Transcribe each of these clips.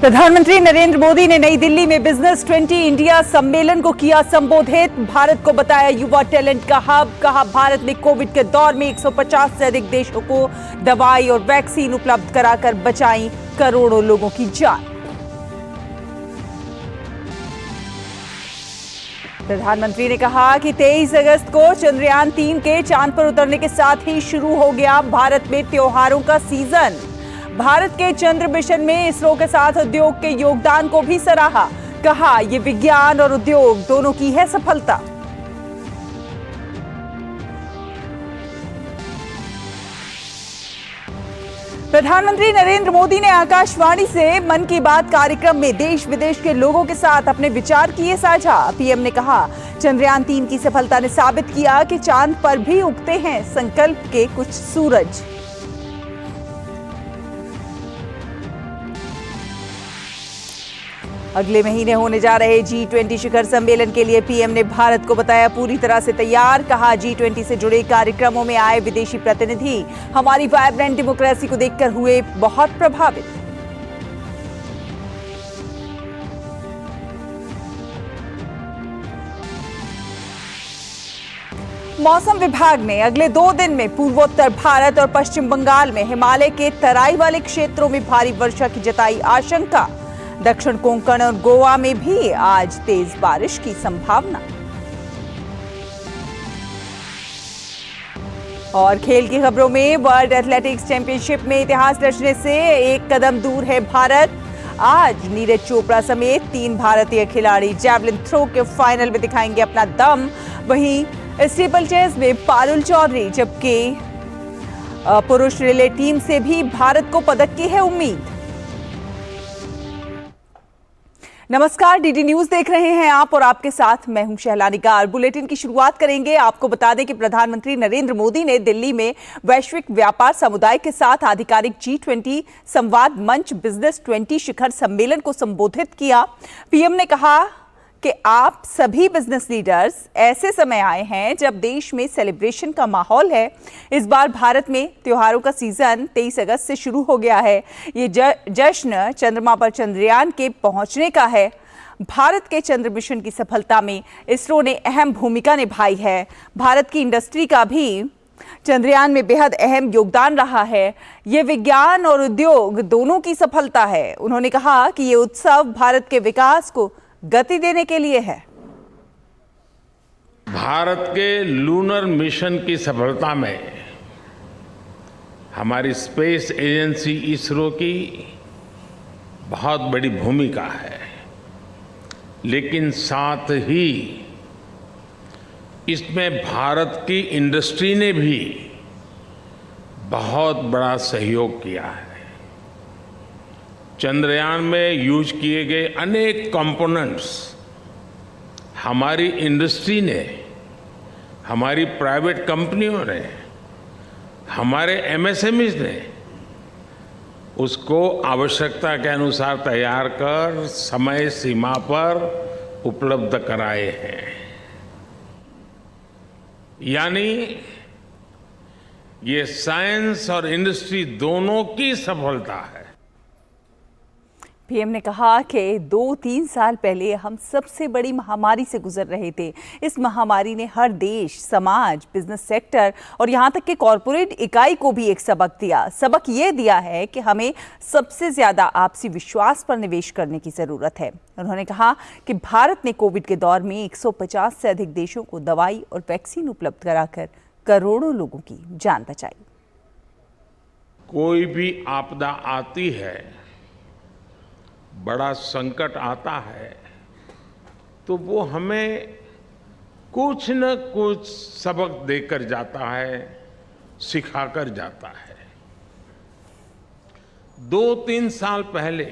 प्रधानमंत्री नरेंद्र मोदी ने नई दिल्ली में बिजनेस 20 इंडिया सम्मेलन को किया संबोधित। भारत को बताया युवा टैलेंट का हब। कहा भारत ने कोविड के दौर में 150 से अधिक देशों को दवाई और वैक्सीन उपलब्ध कराकर बचाई करोड़ों लोगों की जान। प्रधानमंत्री ने कहा कि 23 अगस्त को चंद्रयान 3 के चांद पर उतरने के साथ ही शुरू हो गया भारत में त्योहारों का सीजन। भारत के चंद्र मिशन में इसरो के साथ उद्योग के योगदान को भी सराहा। कहा यह विज्ञान और उद्योग दोनों की है सफलता। प्रधानमंत्री नरेंद्र मोदी ने आकाशवाणी से मन की बात कार्यक्रम में देश विदेश के लोगों के साथ अपने विचार किए साझा। पीएम ने कहा चंद्रयान 3 की सफलता ने साबित किया कि चांद पर भी उगते हैं संकल्प के कुछ सूरज। अगले महीने होने जा रहे G20 शिखर सम्मेलन के लिए पीएम ने भारत को बताया पूरी तरह से तैयार। कहा G20 से जुड़े कार्यक्रमों में आए विदेशी प्रतिनिधि हमारी वाइब्रेंट डेमोक्रेसी को देखकर हुए बहुत प्रभावित। मौसम विभाग ने अगले 2 दिन में पूर्वोत्तर भारत और पश्चिम बंगाल में हिमालय के तराई वाले क्षेत्रों में भारी वर्षा की जताई आशंका। दक्षिण कोंकण और गोवा में भी आज तेज बारिश की संभावना। और खेल की खबरों में वर्ल्ड एथलेटिक्स चैंपियनशिप में इतिहास रचने से एक कदम दूर है भारत। आज नीरज चोपड़ा समेत 3 भारतीय खिलाड़ी जैवलिन थ्रो के फाइनल में दिखाएंगे अपना दम। वहीं स्टीपल चेस में पारुल चौधरी, जबकि पुरुष रिले टीम से भी भारत को पदक की है उम्मीद। नमस्कार, डीडी न्यूज देख रहे हैं आप और आपके साथ मैं हूं शहला निगार। बुलेटिन की शुरुआत करेंगे। आपको बता दें कि प्रधानमंत्री नरेंद्र मोदी ने दिल्ली में वैश्विक व्यापार समुदाय के साथ आधिकारिक G20 संवाद मंच बिजनेस 20 शिखर सम्मेलन को संबोधित किया। पीएम ने कहा कि आप सभी बिजनेस लीडर्स, ऐसे समय आए हैं जब देश में सेलिब्रेशन का माहौल है। इस बार भारत में त्योहारों का सीजन 23 अगस्त से शुरू हो गया है। ये जश्न चंद्रमा पर चंद्रयान के पहुंचने का है। भारत के चंद्र मिशन की सफलता में इसरो ने अहम भूमिका निभाई है। भारत की इंडस्ट्री का भी चंद्रयान में बेहद अहम योगदान रहा है। ये विज्ञान और उद्योग दोनों की सफलता है। उन्होंने कहा कि ये उत्सव भारत के विकास को गति देने के लिए है। भारत के लूनर मिशन की सफलता में हमारी स्पेस एजेंसी इसरो की बहुत बड़ी भूमिका है, लेकिन साथ ही इसमें भारत की इंडस्ट्री ने भी बहुत बड़ा सहयोग किया है। चंद्रयान में यूज किए गए अनेक कंपोनेंट्स हमारी इंडस्ट्री ने, हमारी प्राइवेट कंपनियों ने, हमारे एमएसएमईज ने उसको आवश्यकता के अनुसार तैयार कर समय सीमा पर उपलब्ध कराए हैं। यानी ये साइंस और इंडस्ट्री दोनों की सफलता है। पीएम ने कहा कि 2-3 साल पहले हम सबसे बड़ी महामारी से गुजर रहे थे। इस महामारी ने हर देश, समाज, बिजनेस सेक्टर और यहाँ तक कि कॉरपोरेट इकाई को भी एक सबक दिया। सबक ये दिया है कि हमें सबसे ज्यादा आपसी विश्वास पर निवेश करने की जरूरत है। उन्होंने कहा कि भारत ने कोविड के दौर में 150 से अधिक देशों को दवाई और वैक्सीन उपलब्ध कराकर करोड़ों लोगों की जान बचाई। कोई भी आपदा आती है, बड़ा संकट आता है, तो वो हमें कुछ न कुछ सबक देकर जाता है, सिखाकर जाता है। 2-3 साल पहले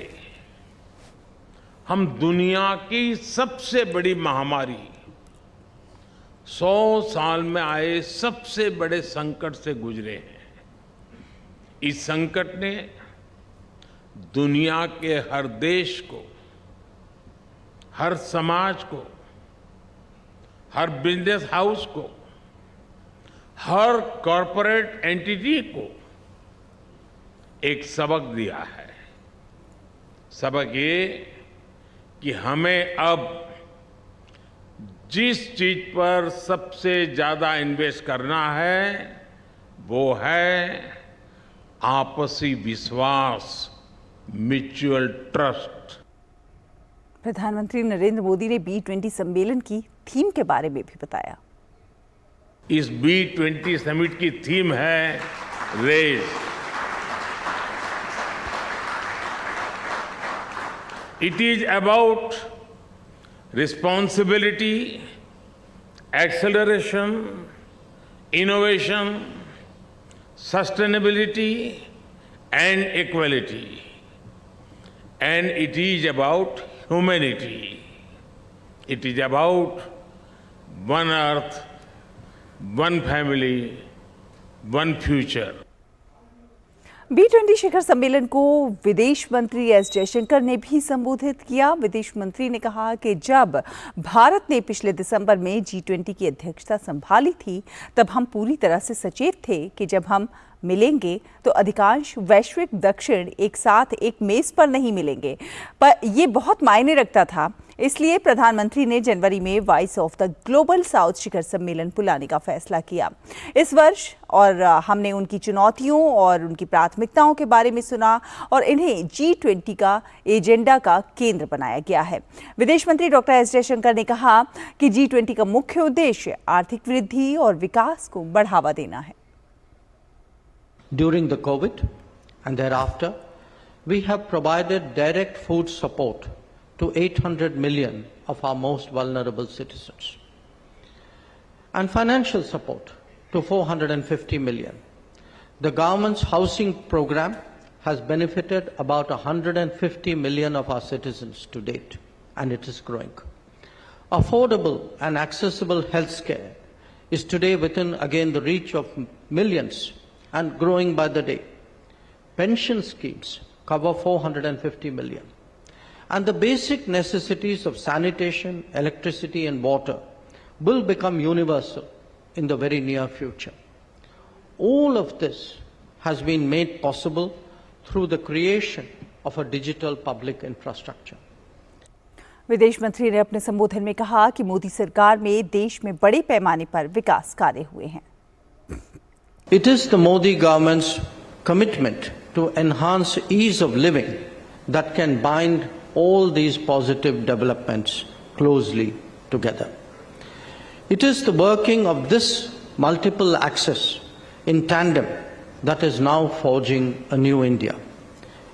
हम दुनिया की सबसे बड़ी महामारी, 100 साल में आए सबसे बड़े संकट से गुजरे हैं। इस संकट ने दुनिया के हर देश को, हर समाज को, हर बिजनेस हाउस को, हर कॉरपोरेट एंटिटी को एक सबक दिया है। सबक ये कि हमें अब जिस चीज पर सबसे ज्यादा इन्वेस्ट करना है वो है आपसी विश्वास, म्यूचुअल ट्रस्ट। प्रधानमंत्री नरेंद्र मोदी ने B20 सम्मेलन की थीम के बारे में भी बताया। इस B20 समिट की थीम है race. It is about responsibility, acceleration, innovation, sustainability and equality, and it is about humanity. It is about one earth, one family, one future. B20 शिखर सम्मेलन को विदेश मंत्री एस जयशंकर ने भी संबोधित किया। विदेश मंत्री ने कहा कि जब भारत ने पिछले दिसंबर में G20 की अध्यक्षता संभाली थी, तब हम पूरी तरह से सचेत थे कि जब हम मिलेंगे तो अधिकांश वैश्विक दक्षिण एक साथ एक मेज पर नहीं मिलेंगे, पर यह बहुत मायने रखता था। इसलिए प्रधानमंत्री ने जनवरी में voice of the Global South शिखर सम्मेलन बुलाने का फैसला किया इस वर्ष, और हमने उनकी चुनौतियों और उनकी प्राथमिकताओं के बारे में सुना और इन्हें G20 का एजेंडा का केंद्र बनाया गया है। विदेश मंत्री डॉक्टर एस जयशंकर ने कहा कि G20 का मुख्य उद्देश्य आर्थिक वृद्धि और विकास को बढ़ावा देना है। During the COVID and thereafter, we have provided direct food support to 800 million of our most vulnerable citizens and financial support to 450 million. The government's housing program has benefited about 150 million of our citizens to date, and it is growing. Affordable and accessible healthcare is today within, again, the reach of millions and growing by the day. Pension schemes cover 450 million. And the basic necessities of sanitation, electricity and water will become universal in the very near future. All of this has been made possible through the creation of a digital public infrastructure. विदेश मंत्री ने अपने संबोधन में कहा कि मोदी सरकार में देश में बड़े पैमाने पर विकास कार्य हुए हैं। It is the Modi government's commitment to enhance ease of living that can bind all these positive developments closely together. It is the working of this multiple axis in tandem that is now forging a new India.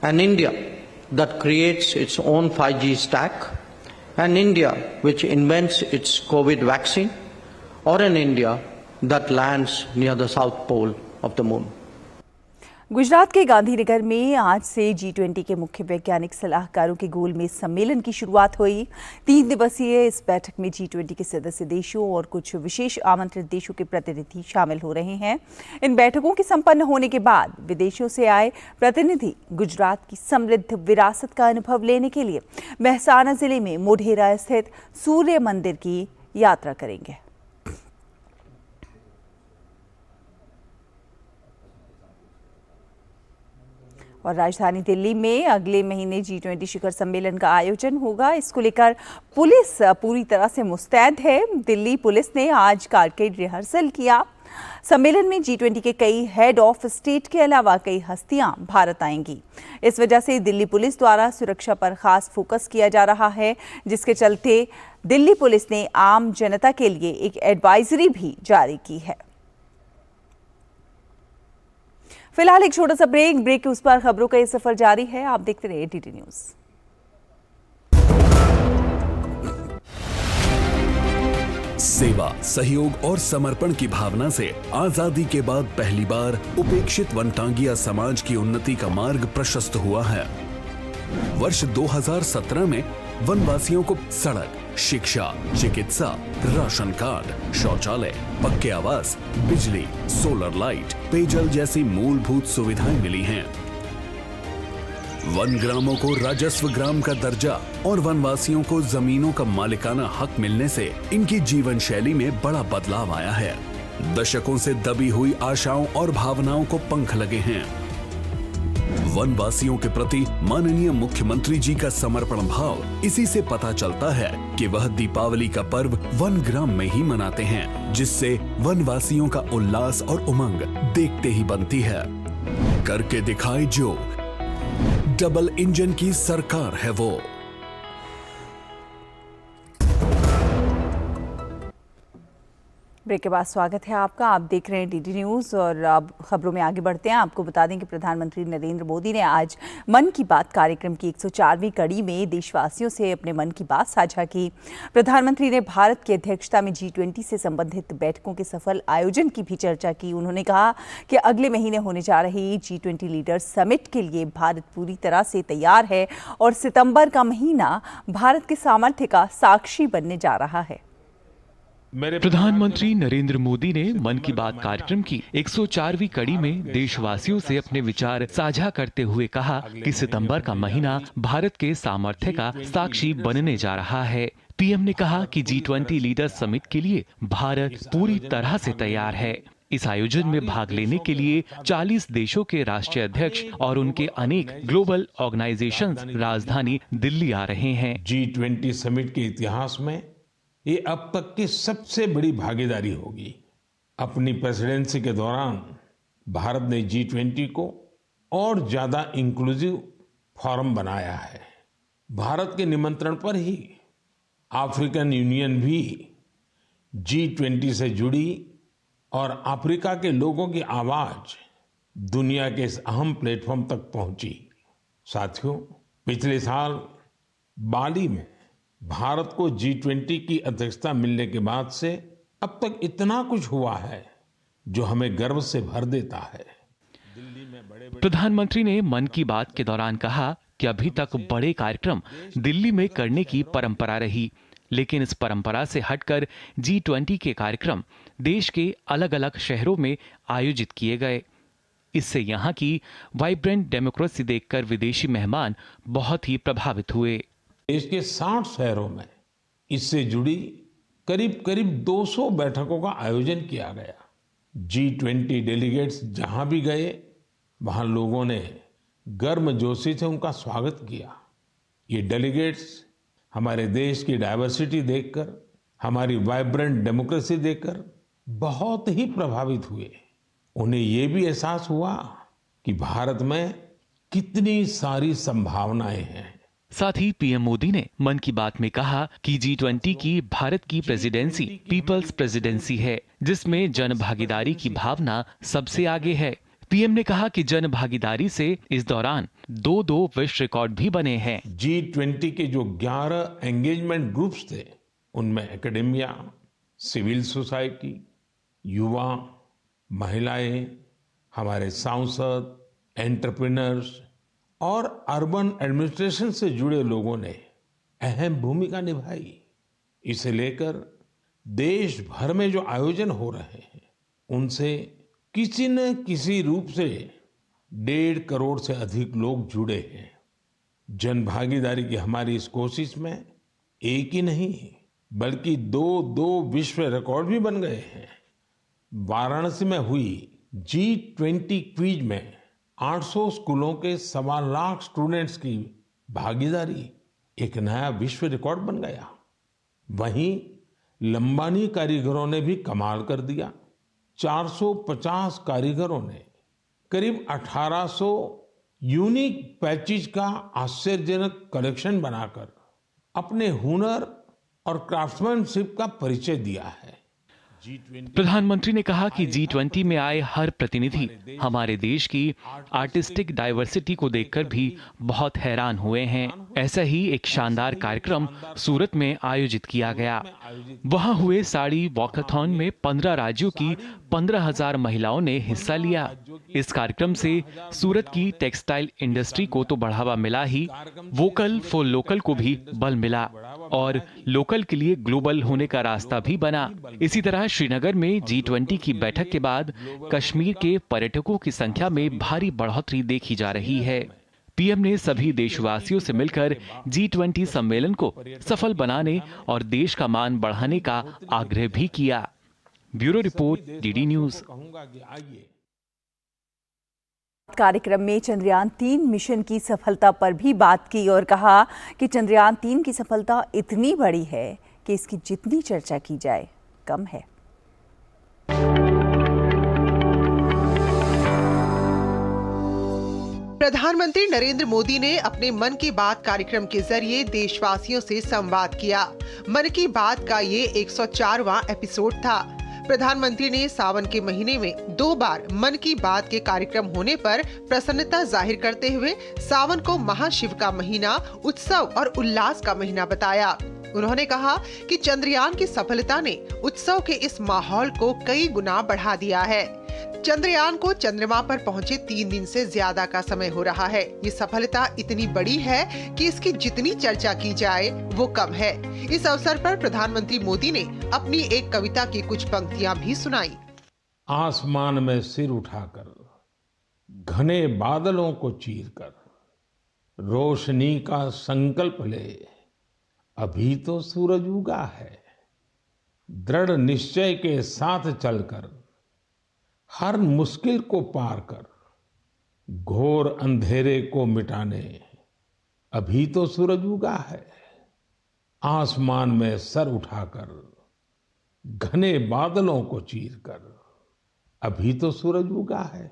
An India that creates its own 5G stack, an India which invents its COVID vaccine, or an India that lands near the South Pole of the moon. Gujarat के गांधीनगर में आज से G20 के मुख्य वैज्ञानिक सलाहकारों के गोलमेज सम्मेलन की शुरुआत हुई। 3 दिवसीय इस बैठक में G20 के सदस्य देशों और कुछ विशेष आमंत्रित देशों के प्रतिनिधि शामिल हो रहे हैं। इन बैठकों के संपन्न होने के बाद विदेशों से आए प्रतिनिधि गुजरात की समृद्ध विरासत का अनुभव लेने के लिए मेहसाना जिले में मोढेरा स्थित सूर्य मंदिर की यात्रा करेंगे। और राजधानी दिल्ली में अगले महीने G20 शिखर सम्मेलन का आयोजन होगा। इसको लेकर पुलिस पूरी तरह से मुस्तैद है। दिल्ली पुलिस ने आज कारगिल रिहर्सल किया। सम्मेलन में G20 के कई हेड ऑफ स्टेट के अलावा कई हस्तियां भारत आएंगी। इस वजह से दिल्ली पुलिस द्वारा सुरक्षा पर खास फोकस किया जा रहा है, जिसके चलते दिल्ली पुलिस ने आम जनता के लिए एक एडवाइजरी भी जारी की है। फिलहाल एक छोटा सा ब्रेक के उस पार खबरों का ये सफर जारी है। आप देखते रहिए डीडी न्यूज। सेवा, सहयोग और समर्पण की भावना से आजादी के बाद पहली बार उपेक्षित वनटांगिया समाज की उन्नति का मार्ग प्रशस्त हुआ है। वर्ष 2017 में वनवासियों को सड़क, शिक्षा, चिकित्सा, राशन कार्ड, शौचालय, पक्के आवास, बिजली, सोलर लाइट, पेयजल जैसी मूलभूत सुविधाएं मिली हैं। वन ग्रामों को राजस्व ग्राम का दर्जा और वनवासियों को जमीनों का मालिकाना हक मिलने से इनकी जीवन शैली में बड़ा बदलाव आया है। दशकों से दबी हुई आशाओं और भावनाओं को पंख लगे हैं। वनवासियों के प्रति माननीय मुख्यमंत्री जी का समर्पण भाव इसी से पता चलता है कि वह दीपावली का पर्व वन ग्राम में ही मनाते हैं, जिससे वनवासियों का उल्लास और उमंग देखते ही बनती है। करके दिखाए जो, डबल इंजन की सरकार है वो। ब्रेक के बाद स्वागत है आपका। आप देख रहे हैं डीडी न्यूज़ और अब खबरों में आगे बढ़ते हैं। आपको बता दें कि प्रधानमंत्री नरेंद्र मोदी ने आज मन की बात कार्यक्रम की 104वीं कड़ी में देशवासियों से अपने मन की बात साझा की। प्रधानमंत्री ने भारत की अध्यक्षता में G20 से संबंधित बैठकों के सफल आयोजन की भी चर्चा की। उन्होंने कहा कि अगले महीने होने जा रही G20 लीडर्स समिट के लिए भारत पूरी तरह से तैयार है और सितंबर का महीना भारत के सामर्थ्य का साक्षी बनने जा रहा है। प्रधानमंत्री नरेंद्र मोदी ने मन की बात कार्यक्रम की 104वीं कड़ी में देशवासियों से अपने विचार साझा करते हुए कहा कि सितंबर का महीना भारत के सामर्थ्य का साक्षी बनने जा रहा है। पीएम ने कहा कि G20 लीडर्स समिट के लिए भारत पूरी तरह से तैयार है। इस आयोजन में भाग लेने के लिए 40 देशों के राष्ट्रीय अध्यक्ष और उनके अनेक ग्लोबल ऑर्गेनाइजेशंस राजधानी दिल्ली आ रहे हैं। G20 समिट के इतिहास में ये अब तक की सबसे बड़ी भागीदारी होगी। अपनी प्रेसिडेंसी के दौरान भारत ने G20 को और ज्यादा इंक्लूसिव फोरम बनाया है। भारत के निमंत्रण पर ही अफ्रीकन यूनियन भी G20 से जुड़ी और अफ्रीका के लोगों की आवाज दुनिया के इस अहम प्लेटफॉर्म तक पहुंची। साथियों, पिछले साल बाली में भारत को G20 की अध्यक्षता मिलने के बाद से अब तक इतना कुछ हुआ है जो हमें गर्व से भर देता है। प्रधानमंत्री ने मन की बात के दौरान कहा कि अभी तक बड़े कार्यक्रम दिल्ली में करने की परंपरा रही, लेकिन इस परंपरा से हटकर G20 के कार्यक्रम देश के अलग अलग शहरों में आयोजित किए गए। इससे यहाँ की वाइब्रेंट डेमोक्रेसी देखकर विदेशी मेहमान बहुत ही प्रभावित हुए। देश के 60 शहरों में इससे जुड़ी करीब 200 बैठकों का आयोजन किया गया। G20 डेलीगेट्स जहां भी गए वहां लोगों ने गर्मजोशी से उनका स्वागत किया। ये डेलीगेट्स हमारे देश की डाइवर्सिटी देखकर, हमारी वाइब्रेंट डेमोक्रेसी देखकर बहुत ही प्रभावित हुए। उन्हें ये भी एहसास हुआ कि भारत में कितनी सारी संभावनाएं हैं। साथ ही पीएम मोदी ने मन की बात में कहा कि G20 की भारत की प्रेसिडेंसी पीपल्स प्रेसिडेंसी है, जिसमें जन भागीदारी की भावना सबसे आगे है। पीएम ने कहा कि जन भागीदारी से इस दौरान 2 विश्व रिकॉर्ड भी बने हैं। G20 के जो 11 एंगेजमेंट ग्रुप्स थे, उनमें एकेडेमिया, सिविल सोसाइटी, युवा, महिलाएं, हमारे सांसद, एंटरप्रेन्योर्स और अर्बन एडमिनिस्ट्रेशन से जुड़े लोगों ने अहम भूमिका निभाई। इसे लेकर देश भर में जो आयोजन हो रहे हैं, उनसे किसी न किसी रूप से 1.5 करोड़ से अधिक लोग जुड़े हैं। जन भागीदारी की हमारी इस कोशिश में एक ही नहीं बल्कि 2 विश्व रिकॉर्ड भी बन गए हैं। वाराणसी में हुई G20 क्विज में 800 स्कूलों के 1.25 लाख स्टूडेंट्स की भागीदारी एक नया विश्व रिकॉर्ड बन गया। वहीं लंबानी कारीगरों ने भी कमाल कर दिया। 450 कारीगरों ने करीब 1800 यूनिक पैचेज का आश्चर्यजनक कलेक्शन बनाकर अपने हुनर और क्राफ्ट्समैनशिप का परिचय दिया है। प्रधानमंत्री ने कहा कि G20 में आए हर प्रतिनिधि हमारे देश की आर्टिस्टिक डाइवर्सिटी को देखकर भी बहुत हैरान हुए हैं। ऐसा ही एक शानदार कार्यक्रम सूरत में आयोजित किया गया। वहां हुए साड़ी वॉकाथॉन में 15 राज्यों की 15,000 महिलाओं ने हिस्सा लिया। इस कार्यक्रम से सूरत की टेक्सटाइल इंडस्ट्री को तो बढ़ावा मिला ही, वोकल फॉर लोकल को भी बल मिला और लोकल के लिए ग्लोबल होने का रास्ता भी बना। इसी तरह श्रीनगर में G20 की बैठक के बाद कश्मीर के पर्यटकों की संख्या में भारी बढ़ोतरी देखी जा रही है। पीएम ने सभी देशवासियों से मिलकर G20 सम्मेलन को सफल बनाने और देश का मान बढ़ाने का आग्रह भी किया। Bureau report, DD news. कार्यक्रम में चंद्रयान-3 मिशन की सफलता पर भी बात की और कहा कि चंद्रयान-3 की सफलता इतनी बड़ी है कि इसकी जितनी चर्चा की जाए कम है। प्रधानमंत्री नरेंद्र मोदी ने अपने मन की बात कार्यक्रम के जरिए देशवासियों से संवाद किया। मन की बात का ये 104वां एपिसोड था। प्रधानमंत्री ने सावन के महीने में 2 बार मन की बात के कार्यक्रम होने पर प्रसन्नता जाहिर करते हुए सावन को महाशिव का महीना, उत्सव और उल्लास का महीना बताया। उन्होंने कहा कि चंद्रयान की सफलता ने उत्सव के इस माहौल को कई गुना बढ़ा दिया है। चंद्रयान को चंद्रमा पर पहुंचे 3 दिन से ज्यादा का समय हो रहा है। ये सफलता इतनी बड़ी है कि इसकी जितनी चर्चा की जाए वो कम है। इस अवसर पर प्रधानमंत्री मोदी ने अपनी एक कविता की कुछ पंक्तियां भी सुनाई। आसमान में सिर उठाकर, घने बादलों को चीरकर, रोशनी का संकल्प ले, अभी तो सूरज उगा है। दृढ़ निश्चय के साथ चलकर, हर मुश्किल को पार कर, घोर अंधेरे को मिटाने, अभी तो सूरज उगा है। आसमान में सर उठाकर, घने बादलों को चीरकर, अभी तो सूरज उगा है।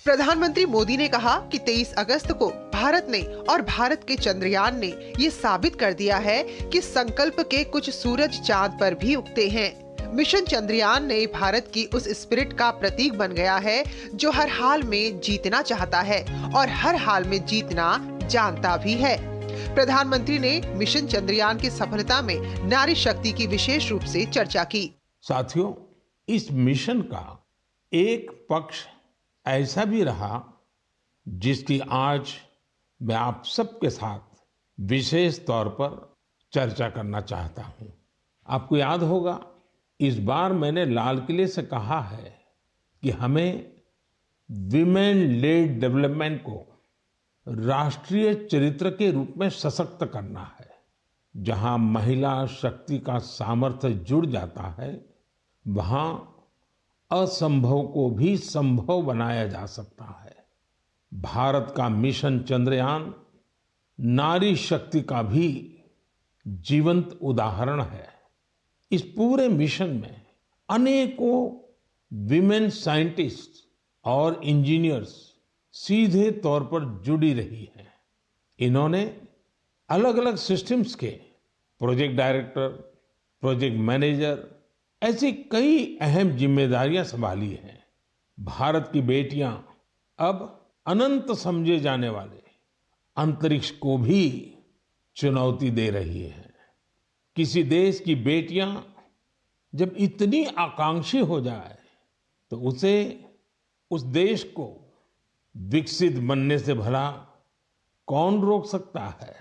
प्रधानमंत्री मोदी ने कहा कि 23 अगस्त को भारत ने और भारत के चंद्रयान ने ये साबित कर दिया है कि संकल्प के कुछ सूरज चांद पर भी उगते हैं। मिशन चंद्रयान ने भारत की उस स्पिरिट का प्रतीक बन गया है जो हर हाल में जीतना चाहता है और हर हाल में जीतना जानता भी है। प्रधानमंत्री ने मिशन चंद्रयान की सफलता में नारी शक्ति की विशेष रूप से चर्चा की। साथियों, इस मिशन का एक पक्ष ऐसा भी रहा जिसकी आज मैं आप सबके साथ विशेष तौर पर चर्चा करना चाहता हूं। आपको याद होगा, इस बार मैंने लाल किले से कहा है कि हमें विमेन लेड डेवलपमेंट को राष्ट्रीय चरित्र के रूप में सशक्त करना है। जहां महिला शक्ति का सामर्थ्य जुड़ जाता है, वहां असंभव को भी संभव बनाया जा सकता है। भारत का मिशन चंद्रयान नारी शक्ति का भी जीवंत उदाहरण है। इस पूरे मिशन में अनेकों विमेन साइंटिस्ट और इंजीनियर्स सीधे तौर पर जुड़ी रही हैं। इन्होंने अलग अलग सिस्टम्स के प्रोजेक्ट डायरेक्टर, प्रोजेक्ट मैनेजर, ऐसी कई अहम जिम्मेदारियां संभाली हैं। भारत की बेटियां अब अनंत समझे जाने वाले अंतरिक्ष को भी चुनौती दे रही हैं। किसी देश की बेटियां जब इतनी आकांक्षी हो जाए तो उसे, उस देश को विकसित बनने से भला कौन रोक सकता है।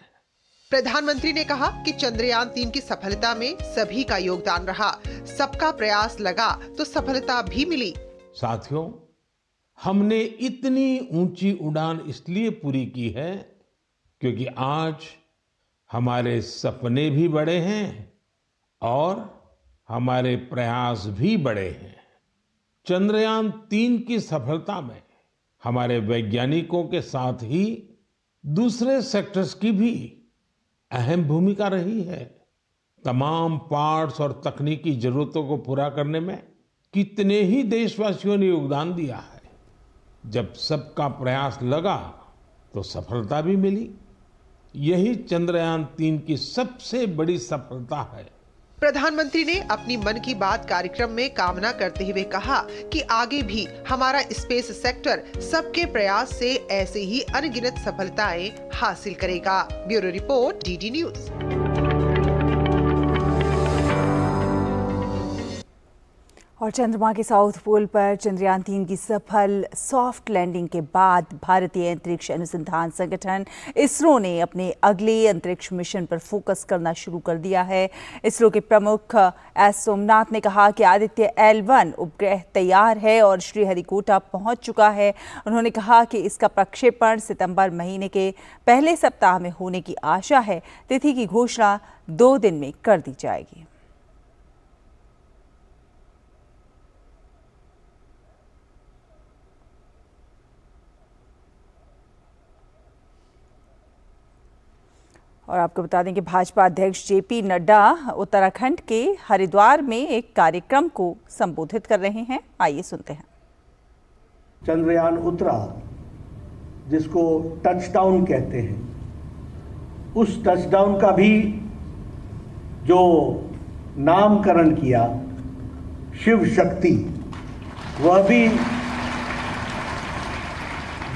प्रधानमंत्री ने कहा कि चंद्रयान 3 की सफलता में सभी का योगदान रहा। सबका प्रयास लगा तो सफलता भी मिली। साथियों, हमने इतनी ऊंची उड़ान इसलिए पूरी की है क्योंकि आज हमारे सपने भी बड़े हैं और हमारे प्रयास भी बड़े हैं। चंद्रयान 3 की सफलता में हमारे वैज्ञानिकों के साथ ही दूसरे सेक्टर्स की भी अहम भूमिका रही है। तमाम पार्ट्स और तकनीकी जरूरतों को पूरा करने में कितने ही देशवासियों ने योगदान दिया है। जब सबका प्रयास लगा तो सफलता भी मिली। यही चंद्रयान 3 की सबसे बड़ी सफलता है। प्रधानमंत्री ने अपनी मन की बात कार्यक्रम में कामना करते हुए कहा कि आगे भी हमारा स्पेस सेक्टर सबके प्रयास से ऐसे ही अनगिनत सफलताएं हासिल करेगा। Bureau report, DD news. और चंद्रमा के साउथ पोल पर चंद्रयान 3 की सफल सॉफ्ट लैंडिंग के बाद भारतीय अंतरिक्ष अनुसंधान संगठन इसरो ने अपने अगले अंतरिक्ष मिशन पर फोकस करना शुरू कर दिया है। इसरो के प्रमुख एस सोमनाथ ने कहा कि आदित्य L1 उपग्रह तैयार है और श्रीहरिकोटा पहुंच चुका है। उन्होंने कहा कि इसका प्रक्षेपण सितंबर महीने के पहले सप्ताह में होने की आशा है। तिथि की घोषणा 2 दिन में कर दी जाएगी। और आपको बता दें कि भाजपा अध्यक्ष जेपी नड्डा उत्तराखंड के हरिद्वार में एक कार्यक्रम को संबोधित कर रहे हैं। आइए सुनते हैं। चंद्रयान उतरा, जिसको टचडाउन कहते हैं, उस टचडाउन का भी जो नामकरण किया शिव शक्ति, वह भी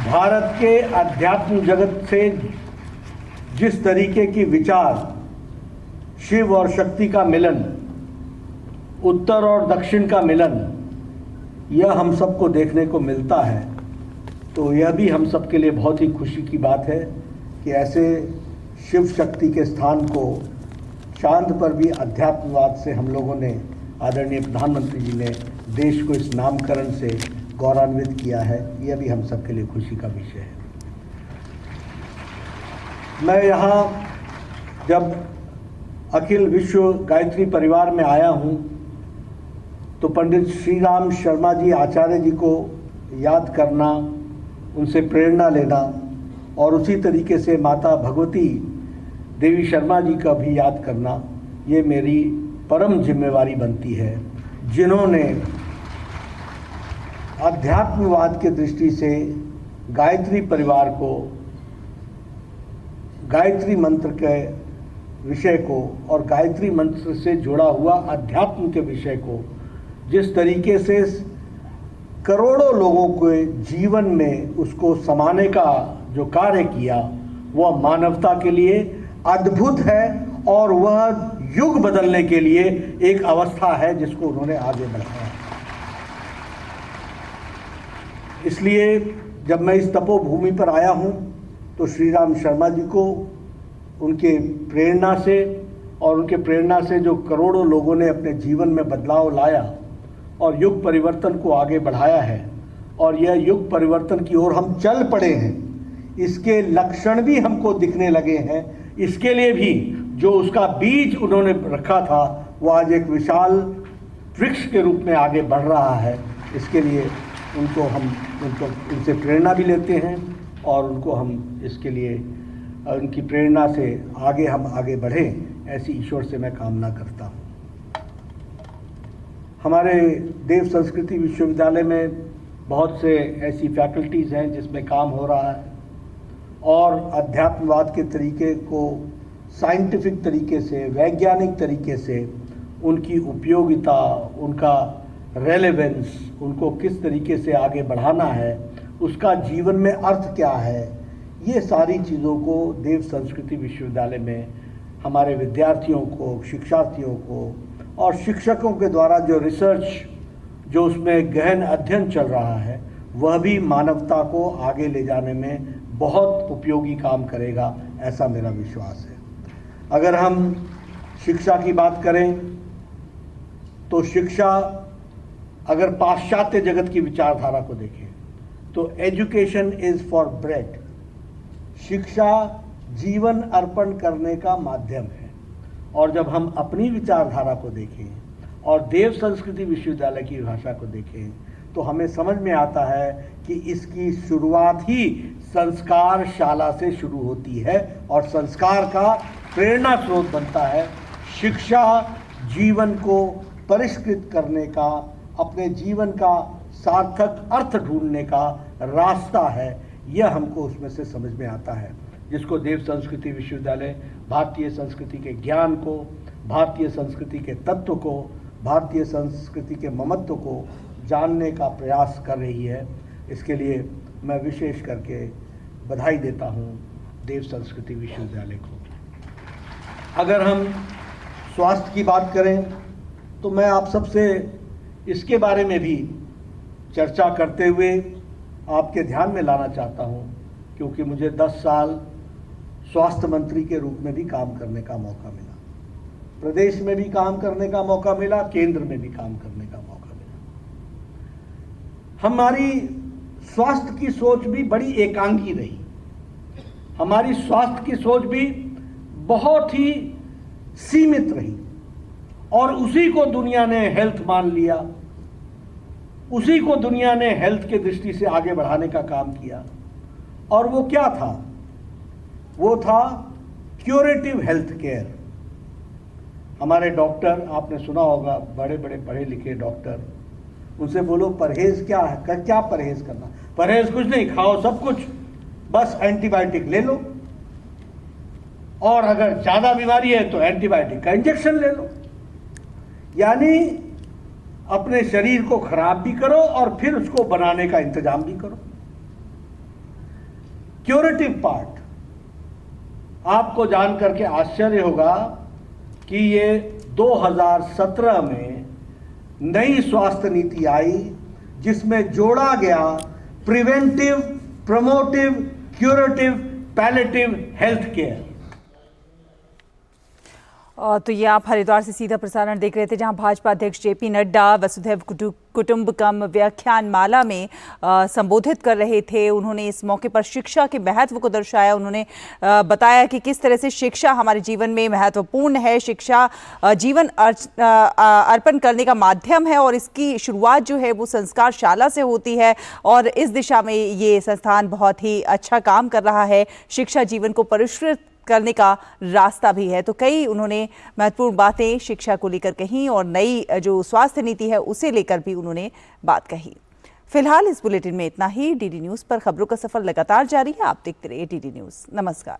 भारत के अध्यात्म जगत से जिस तरीके की विचार शिव और शक्ति का मिलन, उत्तर और दक्षिण का मिलन, यह हम सबको देखने को मिलता है, तो यह भी हम सबके लिए बहुत ही खुशी की बात है कि ऐसे शिव शक्ति के स्थान को चांद पर भी अध्यात्मवाद से हम लोगों ने, आदरणीय प्रधानमंत्री जी ने देश को इस नामकरण से गौरवान्वित किया है। यह भी हम सबके लिए खुशी का विषय है। मैं यहाँ जब अखिल विश्व गायत्री परिवार में आया हूँ तो पंडित श्री राम शर्मा जी आचार्य जी को याद करना, उनसे प्रेरणा लेना और उसी तरीके से माता भगवती देवी शर्मा जी का भी याद करना, ये मेरी परम जिम्मेवारी बनती है, जिन्होंने अध्यात्मवाद के दृष्टि से गायत्री परिवार को, गायत्री मंत्र के विषय को और गायत्री मंत्र से जुड़ा हुआ अध्यात्म के विषय को जिस तरीके से करोड़ों लोगों के जीवन में उसको समाने का जो कार्य किया, वह मानवता के लिए अद्भुत है और वह युग बदलने के लिए एक अवस्था है जिसको उन्होंने आगे बढ़ाया। इसलिए जब मैं इस तपोभूमि पर आया हूं तो श्री राम शर्मा जी को उनके प्रेरणा से और उनके प्रेरणा से जो करोड़ों लोगों ने अपने जीवन में बदलाव लाया और युग परिवर्तन को आगे बढ़ाया है, और यह युग परिवर्तन की ओर हम चल पड़े हैं, इसके लक्षण भी हमको दिखने लगे हैं। इसके लिए भी जो उसका बीज उन्होंने रखा था वो आज एक विशाल वृक्ष के रूप में आगे बढ़ रहा है। इसके लिए उनसे प्रेरणा भी लेते हैं और उनको हम इसके लिए उनकी प्रेरणा से हम आगे बढ़ें, ऐसी ईश्वर से मैं कामना करता हूँ। हमारे देव संस्कृति विश्वविद्यालय में बहुत से ऐसी फैकल्टीज़ हैं जिसमें काम हो रहा है और अध्यात्मवाद के तरीके को साइंटिफिक तरीके से, वैज्ञानिक तरीके से उनकी उपयोगिता, उनका रेलेवेंस, उनको किस तरीके से आगे बढ़ाना है, उसका जीवन में अर्थ क्या है, ये सारी चीज़ों को देव संस्कृति विश्वविद्यालय में हमारे विद्यार्थियों को, शिक्षार्थियों को और शिक्षकों के द्वारा जो रिसर्च, जो उसमें गहन अध्ययन चल रहा है, वह भी मानवता को आगे ले जाने में बहुत उपयोगी काम करेगा, ऐसा मेरा विश्वास है। अगर हम शिक्षा की बात करें तो शिक्षा, अगर पाश्चात्य जगत की विचारधारा को देखें तो एजुकेशन इज फॉर ब्रेड, शिक्षा जीवन अर्पण करने का माध्यम है। और जब हम अपनी विचारधारा को देखें और देव संस्कृति विश्वविद्यालय की भाषा को देखें तो हमें समझ में आता है कि इसकी शुरुआत ही संस्कार शाला से शुरू होती है और संस्कार का प्रेरणा स्रोत बनता है। शिक्षा जीवन को परिष्कृत करने का, अपने जीवन का सार्थक अर्थ ढूंढने का रास्ता है, यह हमको उसमें से समझ में आता है, जिसको देव संस्कृति विश्वविद्यालय भारतीय संस्कृति के ज्ञान को, भारतीय संस्कृति के तत्व को, भारतीय संस्कृति के ममत्व को जानने का प्रयास कर रही है। इसके लिए मैं विशेष करके बधाई देता हूँ देव संस्कृति विश्वविद्यालय को। अगर हम स्वास्थ्य की बात करें तो मैं आप सबसे इसके बारे में भी चर्चा करते हुए आपके ध्यान में लाना चाहता हूं, क्योंकि मुझे 10 साल स्वास्थ्य मंत्री के रूप में भी काम करने का मौका मिला, प्रदेश में भी काम करने का मौका मिला, केंद्र में भी काम करने का मौका मिला। हमारी स्वास्थ्य की सोच भी बड़ी एकांगी रही, हमारी स्वास्थ्य की सोच भी बहुत ही सीमित रही और उसी को दुनिया ने हेल्थ मान लिया, उसी को दुनिया ने हेल्थ के दृष्टि से आगे बढ़ाने का काम किया। और वो क्या था? वो था क्यूरेटिव हेल्थ केयर। हमारे डॉक्टर, आपने सुना होगा, बड़े बड़े पढ़े लिखे डॉक्टर, उनसे बोलो परहेज क्या है, क्या परहेज करना? परहेज कुछ नहीं, खाओ सब कुछ, बस एंटीबायोटिक ले लो, और अगर ज्यादा बीमारी है तो एंटीबायोटिक का इंजेक्शन ले लो। यानी अपने शरीर को खराब भी करो और फिर उसको बनाने का इंतजाम भी करो। क्यूरेटिव पार्ट, आपको जान करके आश्चर्य होगा कि ये 2017 में नई स्वास्थ्य नीति आई जिसमें जोड़ा गया preventive, promotive, curative, palliative health care. तो ये आप हरिद्वार से सीधा प्रसारण देख रहे थे, जहां भाजपा अध्यक्ष जेपी नड्डा वसुधैव कुटुंबकम व्याख्यान माला में संबोधित कर रहे थे। उन्होंने इस मौके पर शिक्षा के महत्व को दर्शाया। उन्होंने बताया कि किस तरह से शिक्षा हमारे जीवन में महत्वपूर्ण है। शिक्षा जीवन अर्पण करने का माध्यम है और इसकी शुरुआत जो है वो संस्कार शाला से होती है, और इस दिशा में ये संस्थान बहुत ही अच्छा काम कर रहा है। शिक्षा जीवन को परिष्कृत करने का रास्ता भी है। तो कई उन्होंने महत्वपूर्ण बातें शिक्षा को लेकर कही और नई जो स्वास्थ्य नीति है उसे लेकर भी उन्होंने बात कही। फिलहाल इस बुलेटिन में इतना ही। डीडी न्यूज़ पर खबरों का सफर लगातार जारी है। आप देखते रहिए डीडी न्यूज़। नमस्कार।